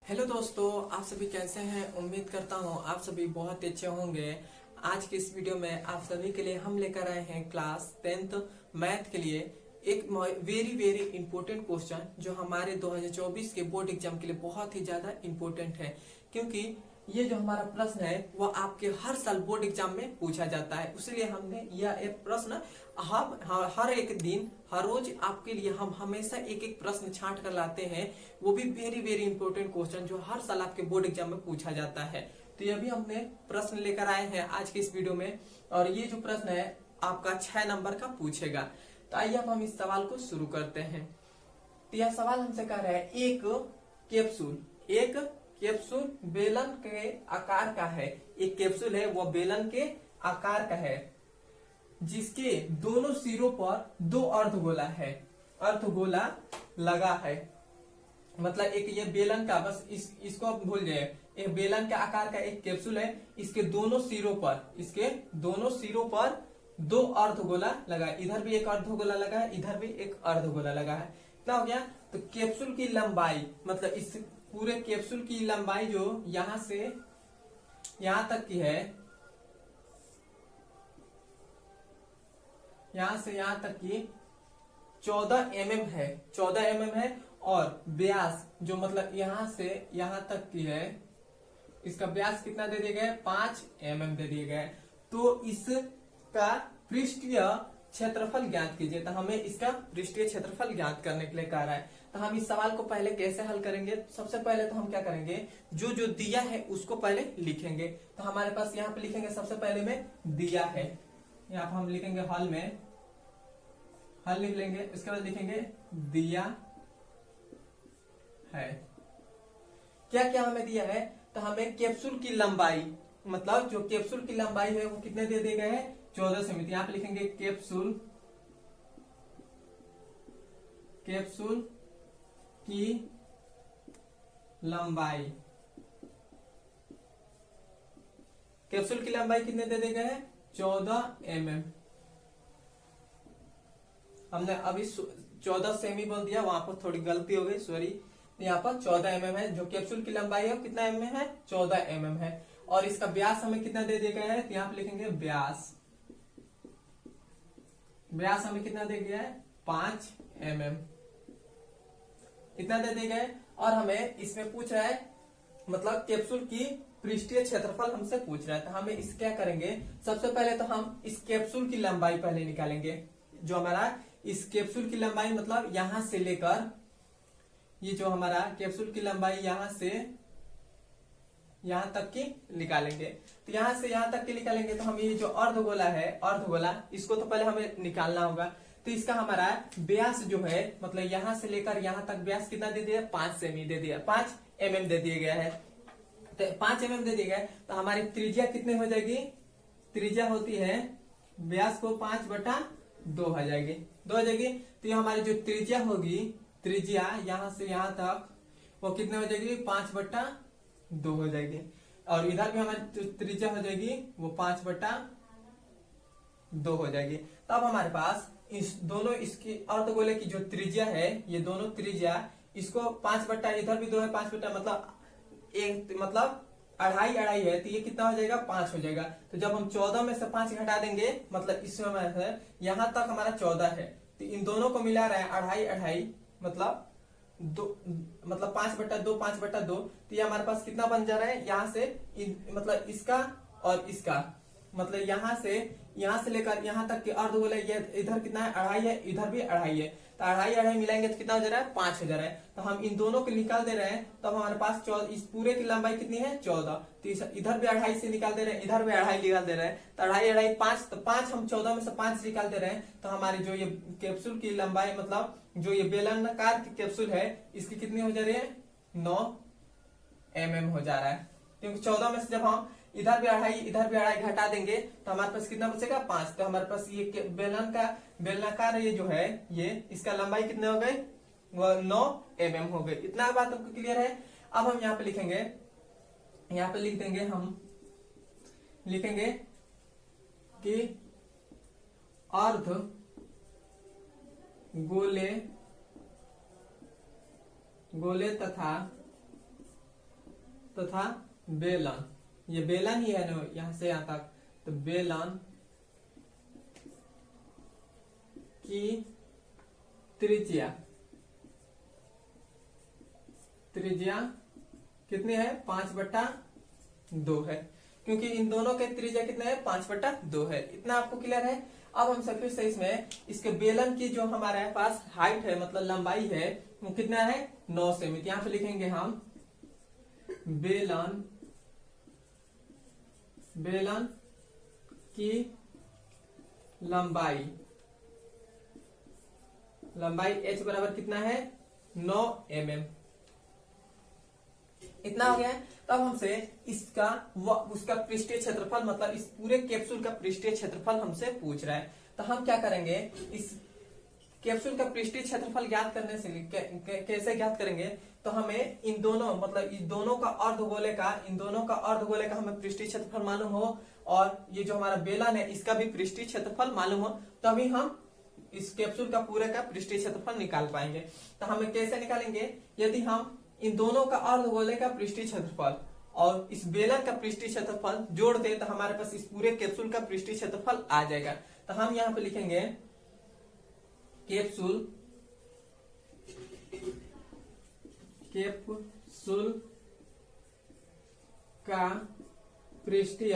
Hello दोस्तों, आप सभी कैसे हैं। उम्मीद करता हूँ आप सभी बहुत अच्छे होंगे। आज के इस वीडियो में आप सभी के लिए हम लेकर आए हैं क्लास 10th मैथ के लिए एक वेरी वेरी इंपॉर्टेंट क्वेश्चन जो हमारे 2024 के बोर्ड एग्जाम के लिए बहुत ही ज्यादा इंपॉर्टेंट है, क्योंकि ये जो हमारा प्रश्न है वो आपके हर साल बोर्ड एग्जाम में पूछा जाता है। इसलिए हमने यह एक प्रश्न हम हर एक दिन हर रोज आपके लिए हम हमेशा एक एक प्रश्न छांट कर लाते हैं, वो भी वेरी वेरी इंपॉर्टेंट क्वेश्चन जो हर साल आपके बोर्ड एग्जाम में पूछा जाता है। तो ये भी हमने प्रश्न लेकर आए हैं आज के इस वीडियो में, और ये जो प्रश्न है आपका 6 नंबर का पूछेगा। तो आइए अब हम इस सवाल को शुरू करते हैं। तो यह सवाल हमसे कह रहा है एक कैप्सूल बेलन के आकार का है। एक कैप्सूल है वो बेलन के आकार का है जिसके दोनों सिरों पर दो अर्धगोला है, अर्धगोला लगा है। मतलब एक ये बेलन का, बस इसको आप भूल जाए, एक बेलन के आकार का एक कैप्सूल है, इसके दोनों सिरों पर दो अर्धगोला लगा है। इधर भी एक अर्धगोला लगा है, इधर भी एक अर्धगोला लगा है। क्या हो गया? तो कैप्सूल की लंबाई, मतलब इस पूरे कैप्सूल की लंबाई जो यहां से यहां तक की है, यहां से यहां तक की 14 mm है, 14 mm है। और व्यास जो मतलब यहां से यहां तक की है, इसका व्यास कितना दे दिया गया है? 5 mm दे दिया गया है। तो इसका पृष्ठीय क्षेत्रफल ज्ञात कीजिए। तो हमें इसका पृष्ठीय क्षेत्रफल ज्ञात करने के लिए कह रहा है। तो हम इस सवाल को पहले कैसे हल करेंगे? सबसे पहले तो हम क्या करेंगे, जो जो दिया है उसको पहले लिखेंगे। तो हमारे पास यहाँ पे लिखेंगे, सबसे पहले में दिया है, यहाँ पे हम लिखेंगे हल में, हल लिख लेंगे। इसके बाद लिखेंगे दिया है। क्या क्या हमें दिया है? तो हमें कैप्सूल की लंबाई, मतलब जो कैप्सूल की लंबाई है वो कितने दे दिए गए हैं? 14 सेमी। यहाँ पे लिखेंगे कैप्सूल की लंबाई, कैप्सूल की लंबाई कितने दे दिए गए हैं? 14 mm। हमने अभी 14 सेमी बोल दिया, वहां पर थोड़ी गलती हो गई, सॉरी। यहाँ पर 14 mm है। जो कैप्सूल की लंबाई है कितना mm है? 14 mm है। और इसका व्यास हमें कितना दे दिया गया है? तो यहाँ पे लिखेंगे व्यास हमें कितना दे गया है? 5 mm, इतना दे दिया गया है। और हमें इसमें पूछ रहा है, मतलब कैप्सूल की पृष्ठीय क्षेत्रफल हमसे पूछ रहा है। तो हमें इस क्या करेंगे, सबसे पहले तो हम इस कैप्सूल की लंबाई पहले निकालेंगे। जो हमारा इस कैप्सूल की लंबाई, मतलब यहां से लेकर, ये जो हमारा कैप्सूल की लंबाई यहां से यहां तक की निकालेंगे। तो यहां से यहां तक की निकालेंगे तो हम ये जो अर्धगोला है, अर्धगोला, इसको तो पहले हमें निकालना होगा। तो इसका हमारा व्यास जो है, मतलब यहां से लेकर यहां तक व्यास कितना दे दिया? 5 सेमी दे दिया, 5 mm दे दिया गया है। तो 5 mm दे दिया गया है। तो हमारी त्रिज्या कितने हो जाएगी? त्रिज्या होती है, व्यास को 5/2 हो जाएगी, 2 हो जाएगी। तो ये हमारी जो त्रिज्या होगी, त्रिज्या यहां से यहां तक वो कितने हो जाएगी? 5/2 हो जाएगी। और इधर भी हमारी त्रिज्या हो जाएगी वो 5/2 हो जाएगी। तब हमारे पास इस दोनों, इसकी अर्धगोले की जो त्रिज्या है, ये दोनों त्रिज्या, इसको 5 इधर भी 2 है, 5 मतलब एक, मतलब अढ़ाई है। तो ये कितना हो जाएगा? 5 हो जाएगा। तो जब हम 14 में से 5 घटा देंगे, मतलब इसमें यहां तक हमारा 14 है, तो इन दोनों को मिला रहा है अढ़ाई, मतलब 5/2, 5/2। तो ये हमारे पास कितना बन जा रहा है? यहाँ से मतलब इसका और इसका, मतलब यहां से लेकर यहां तक के अर्धगोला, ये इधर कितना है? अढ़ाई है, इधर भी अढ़ाई है। तो अढ़ाई मिलाएंगे तो कितना हो जा रहा है? 5 हो जा रहा है। तो हम इन दोनों को निकाल दे रहे हैं, तब हमारे पास इस पूरे की लंबाई कितनी है? 14। तो इधर भी अढ़ाई से निकाल दे रहे हैं, इधर भी अढ़ाई निकाल दे रहे हैं। तो अढ़ाई 5, तो 5 हम 14 में से 5 निकाल दे रहे हैं। तो हमारी जो ये कैप्सूल की लंबाई, मतलब जो ये बेलनाकार की कैप्सूल है, इसकी कितनी हो जा रही है? 9 mm हो जा रहा है। क्योंकि 14 में से जब हम इधर भी अढ़ाई घटा देंगे तो हमारे पास कितना बचेगा? 5। तो हमारे पास ये बेलनाकार ये जो है, ये इसका लंबाई कितने हो गए? वो 9 mm हो गए। इतना बात आपको क्लियर है? अब हम यहाँ पे लिखेंगे, यहाँ पे लिख देंगे, हम लिखेंगे कि अर्ध गोले तथा तथा बेलन, ये बेलन ही है ना यहां से यहां तक, तो बेलन की त्रिज्या कितनी है 5/2 है, क्योंकि इन दोनों के त्रिज्या कितना है 5/2 है। इतना आपको क्लियर है। अब हम फिर से इसमें इसके बेलन की जो हमारे पास हाइट है मतलब लंबाई है वो कितना है 9 सेमी। यहाँ पे लिखेंगे हम बेलन की लंबाई h बराबर कितना है 9 mm। इतना हो गया है। तब हमसे उसका पृष्ठीय क्षेत्रफल मतलब इस पूरे कैप्सूल का पृष्ठीय क्षेत्रफल हमसे पूछ रहा है। तो हम क्या करेंगे, इस कैप्सूल का पृष्ठीय क्षेत्रफल ज्ञात करने से कैसे ज्ञात करेंगे, तो हमें इन दोनों मतलब इन दोनों का अर्धगोले का हमें पृष्ठीय क्षेत्रफल मालूम हो और ये जो हमारा बेलन है इसका भी पृष्ठीय क्षेत्रफल मालूम हो, तभी हम इस कैप्सूल का पूरे का पृष्ठीय क्षेत्रफल निकाल पाएंगे। तो हमें कैसे निकालेंगे, यदि हम इन दोनों का अर्धगोले का पृष्ठीय क्षेत्रफल और इस बेलन का पृष्ठीय क्षेत्रफल जोड़ दे तो हमारे पास इस पूरे कैप्सूल का पृष्ठीय क्षेत्रफल आ जाएगा। तो हम यहाँ पे लिखेंगे कैप्सूल का पृष्ठीय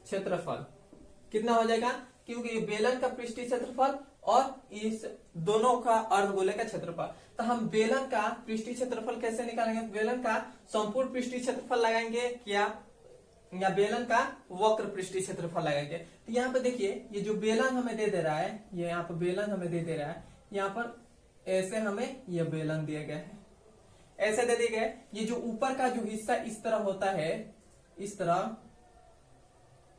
क्षेत्रफल कितना हो जाएगा, क्योंकि ये बेलन का पृष्ठीय क्षेत्रफल और इस दोनों का अर्धगोले का क्षेत्रफल। तो हम बेलन का पृष्ठीय क्षेत्रफल कैसे निकालेंगे, बेलन का संपूर्ण पृष्ठीय क्षेत्रफल लगाएंगे या बेलन का वक्र पृष्ठीय क्षेत्रफल लगाएंगे। तो यहाँ पे देखिए ये जो बेलन हमें दे रहा है, ये यहाँ पर बेलन हमें दे रहा है, यहाँ पर ऐसे हमें ये बेलन दिया गया है, ऐसे दे दिए गए। ये जो ऊपर का जो हिस्सा इस तरह होता है, इस तरह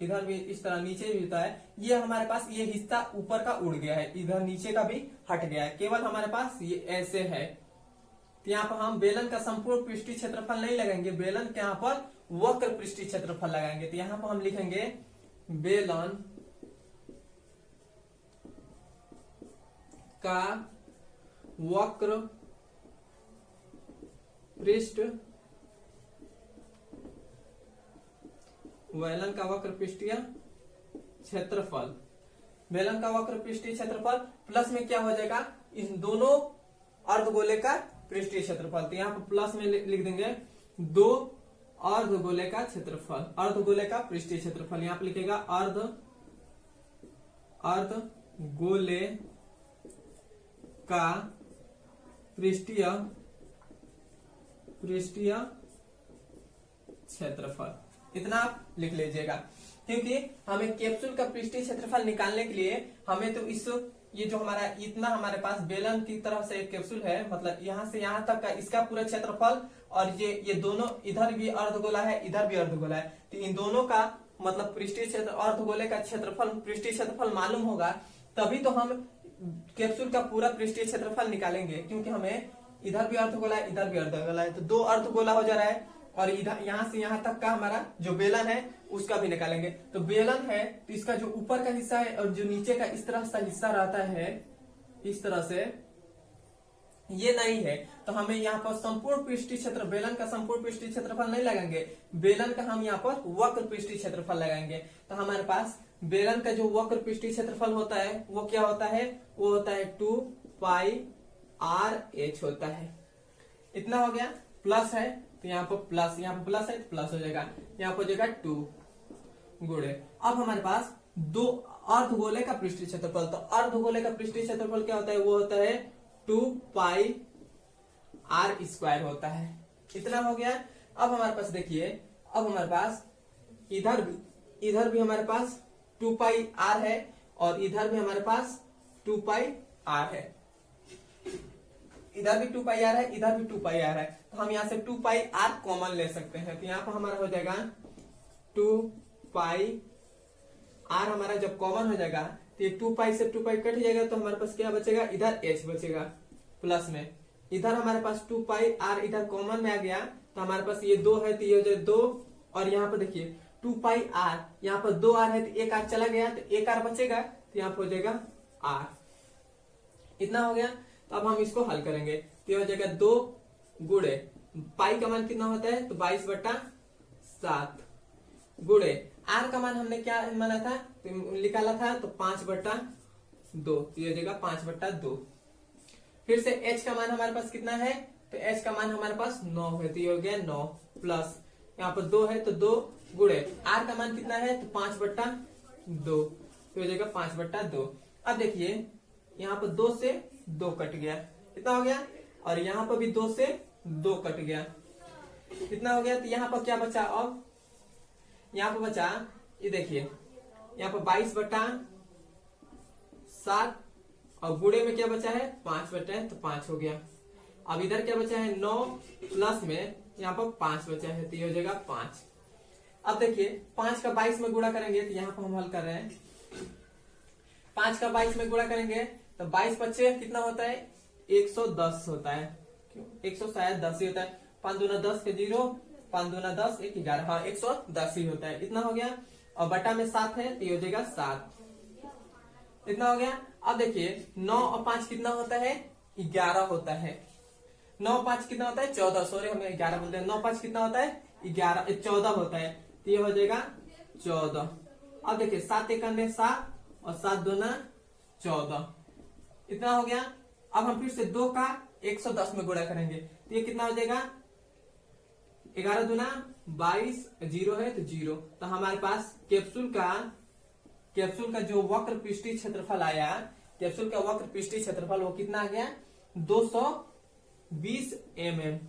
इधर भी इस तरह नीचे भी होता है, ये हमारे पास ये हिस्सा ऊपर का उड़ गया है, इधर नीचे का भी हट गया है, केवल हमारे पास ये ऐसे है। तो यहाँ पर हम बेलन का संपूर्ण पृष्ठीय क्षेत्रफल नहीं लगाएंगे, बेलन के यहाँ पर वक्र पृष्ठीय क्षेत्रफल लगाएंगे। तो यहाँ पर हम लिखेंगे बेलन का वक्र पृष्ठीय क्षेत्रफल, बेलन का वक्र पृष्ठीय क्षेत्रफल प्लस में क्या हो जाएगा, इन दोनों अर्धगोले का पृष्ठीय क्षेत्रफल। तो यहाँ पर प्लस में लिख देंगे 2 अर्धगोले का क्षेत्रफल, अर्धगोले का पृष्ठीय क्षेत्रफल। यहाँ पर लिखेगा अर्धगोले का पृष्ठीय क्षेत्रफल, इतना आप लिख लीजिएगा। क्योंकि हमें कैप्सूल का पृष्ठीय क्षेत्रफल निकालने के लिए हमें तो ये जो हमारा इतना हमारे पास बेलन की तरफ से एक कैप्सूल है, मतलब यहाँ से यहाँ तक का इसका पूरा क्षेत्रफल और ये दोनों इधर भी अर्धगोला है इधर भी अर्धगोला है, तो इन दोनों का मतलब पृष्ठीय क्षेत्र अर्धगोले का क्षेत्रफल पृष्ठीय क्षेत्रफल मालूम होगा, तभी तो हम कैप्सूल का पूरा पृष्ठीय क्षेत्रफल निकालेंगे। क्योंकि हमें इधर भी अर्धगोला है इधर भी अर्धगोला है, तो 2 अर्धगोला हो जा रहा है और इधर यहाँ से यहाँ तक का हमारा जो बेलन है उसका भी निकालेंगे। तो बेलन है तो इसका जो ऊपर का हिस्सा है और जो नीचे का इस तरह सा हिस्सा रहता है इस तरह से, ये नहीं है, तो हमें यहाँ पर संपूर्ण पृष्ठीय क्षेत्र बेलन का संपूर्ण पृष्ठीय क्षेत्रफल नहीं लगाएंगे, बेलन का हम यहाँ पर वक्र पृष्ठीय क्षेत्रफल लगाएंगे। तो हमारे पास बेलन का जो वक्र पृष्ठीय क्षेत्रफल होता है वो क्या होता है, वो होता है 2πr/h होता है। इतना हो गया, प्लस है तो यहाँ पर प्लस है तो प्लस हो जाएगा, यहाँ पर हो जाएगा 2 गुणे। अब हमारे पास 2 अर्धगोले का पृष्ठीय क्षेत्रफल, तो अर्धगोले का पृष्ठीय क्षेत्रफल क्या होता है, वो होता है 2πr² होता है। इतना हो गया। अब हमारे पास देखिए, अब हमारे पास इधर भी हमारे पास 2πr है और इधर भी हमारे पास 2πr है, इधर भी 2πr है इधर भी 2πr है, तो हम यहाँ से 2πr कॉमन ले सकते हैं। तो यहाँ पर हमारा हो जाएगा 2πr, हमारा जब कॉमन हो जाएगा तो ये 2π से 2π कट जाएगा, तो हमारे पास क्या बचेगा, इधर h बचेगा प्लस में, इधर हमारे पास 2πr इधर कॉमन में आ गया, तो हमारे पास ये 2 है तो ये हो जाए 2, और यहाँ पर देखिए 2πr, यहाँ पर 2r है तो एक r चला गया तो एक r बचेगा, तो यहाँ पर हो जाएगा r। इतना हो गया। तो अब हम इसको हल करेंगे। तो ये हो जाएगा 2 गुणे पाई का मान कितना होता है, तो 22/7 गुणे आर का मान हमने क्या माना था, तो निकाला था, तो 5/2। तो ये हो जाएगा 5/2। फिर से h का मान हमारे पास कितना है, तो h का मान हमारे पास 9 है, तो ये हो गया 9 प्लस यहाँ पर 2 है तो 2 गुणे r का मान कितना है, तो 5/2, तो हो जाएगा 5/2। अब देखिए यहाँ पर 2 से 2 कट गया, कितना हो गया, और यहाँ पर भी 2 से 2 कट गया, कितना हो गया। तो यहाँ पर क्या बचा, अब यहाँ पर बचा, ये देखिए यहाँ पर 22/7 और गुणे में क्या बचा है 5 तो 5 हो गया। अब इधर क्या बचा है 9 प्लस में यहाँ पर 5 बचा है, तो ये हो जाएगा 5। अब देखिए 5 का 22 में गुणा करेंगे, तो यहाँ पर हम हल कर रहे हैं, 5 का 22 में गुणा करेंगे तो 22 कितना होता है 110 होता है, क्यों 100 शायद 10 ही होता है, 5 दूना 10 के 0, 5 दूना 10 1 11, हाँ 110 ही होता है, इतना हो गया। और बटा में 7 है, तो ये हो जाएगा 7, इतना हो गया। अब देखिए 9 और 5 कितना होता है 11 होता है, 9 और 5 कितना होता है 14, सॉरी हमें 11 बोलते हैं, 9 5 कितना होता है 14 होता है, तो ये हो जाएगा 14। अब देखिए 7 एक 7 और 7 दूना 14, इतना हो गया। अब हम फिर से 2 का 110 में गुणा करेंगे, तो ये कितना हो जाएगा 11 दूना 22, 0 है तो 0, तो हमारे पास कैप्सूल का जो वक्र पृष्ठीय क्षेत्रफल आया, कैप्सूल का वक्र पृष्ठीय क्षेत्रफल वो कितना आ गया 220 mm।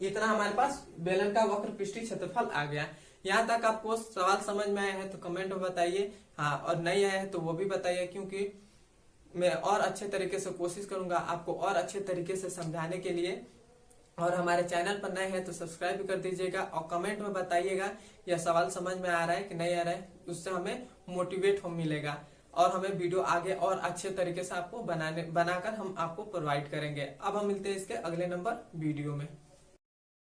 इतना हमारे पास बेलन का वक्र पृष्ठीय क्षेत्रफल आ गया। यहाँ तक आपको सवाल समझ में आया है तो कमेंट में बताइए, हाँ, और नहीं आया है तो वो भी बताइए, क्योंकि मैं और अच्छे तरीके से कोशिश करूंगा आपको और अच्छे तरीके से समझाने के लिए। और हमारे चैनल पर नए हैं तो सब्सक्राइब भी कर दीजिएगा और कमेंट में बताइएगा यह सवाल समझ में आ रहा है कि नहीं आ रहा है, उससे हमें मोटिवेट हो मिलेगा और हमें वीडियो आगे और अच्छे तरीके से आपको बनाकर हम आपको प्रोवाइड करेंगे। अब हम मिलते हैं इसके अगले नंबर वीडियो में।